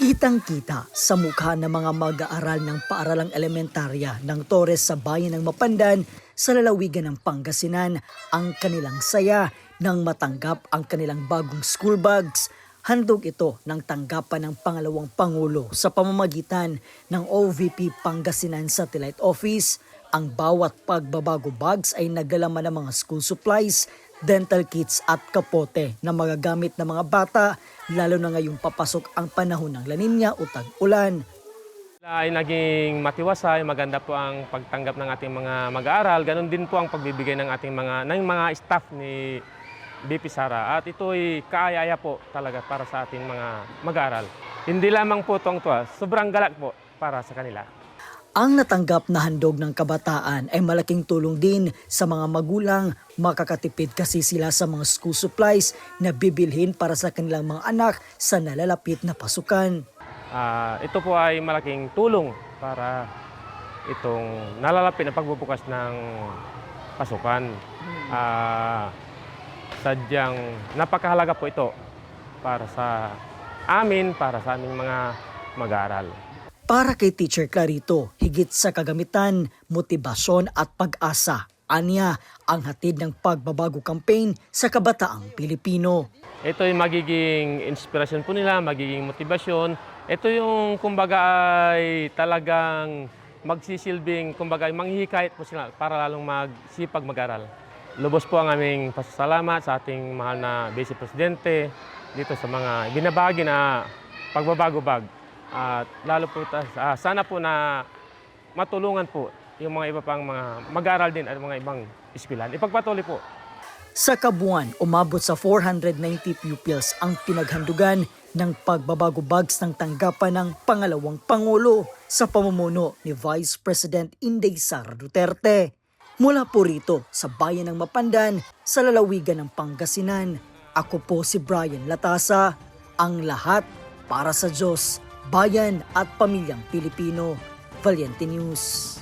Kitang-kita sa mukha ng mga mag-aaral ng paaralang elementarya ng Torres sa bayan ng Mapandan sa lalawigan ng Pangasinan ang kanilang saya nang matanggap ang kanilang bagong school bags. Handog ito ng tanggapan ng pangalawang Pangulo sa pamamagitan ng OVP Pangasinan Satellite Office. Ang bawat pagbabago bags ay naglalaman ng mga school supplies, dental kits at kapote na magagamit ng mga bata, lalo na ngayong papasok ang panahon ng La Niña o tag-ulan. Ay naging matiwasay, maganda po ang pagtanggap ng ating mga mag-aaral. Ganon din po ang pagbibigay ng ating mga staff ni BP Sara. At ito ay kaaya po talaga para sa ating mga mag-aaral. Hindi lamang po tuwang-tuwa, sobrang galak po para sa kanila. Ang natanggap na handog ng kabataan ay malaking tulong din sa mga magulang. Makakatipid kasi sila sa mga school supplies na bibilhin para sa kanilang mga anak sa nalalapit na pasukan. Ito po ay malaking tulong para itong nalalapit na pagbubukas ng pasukan. Sadyang napakahalaga po ito para sa amin, para sa aming mga mag-aaral. Para kay Teacher Clarito, higit sa kagamitan, motibasyon at pag-asa, anya ang hatid ng pagbabago campaign sa kabataang Pilipino. Ito ay magiging inspirasyon po nila, magiging motibasyon. Ito yung kumbaga ay talagang magsisilbing, kumbaga ay manghihikayat po sila para lalong magsipag mag-aral. Lubos po ang aming pasasalamat sa ating mahal na Vice Presidente dito sa mga binabagi na pagbabago-bag. At lalo po sana po na matulungan po yung mga iba pang mga mag-aaral din at mga ibang eskwelahan. Ipagpatuloy po. Sa kabuuan, umabot sa 490 pupils ang pinaghandugan ng pagbabago bags ng tanggapan ng pangalawang Pangulo sa pamumuno ni Vice President Inday Sara Duterte. Mula po rito sa bayan ng Mapandan sa lalawigan ng Pangasinan, ako po si Brian Latasa, ang lahat para sa Diyos, bayan at pamilyang Pilipino. Valiente News.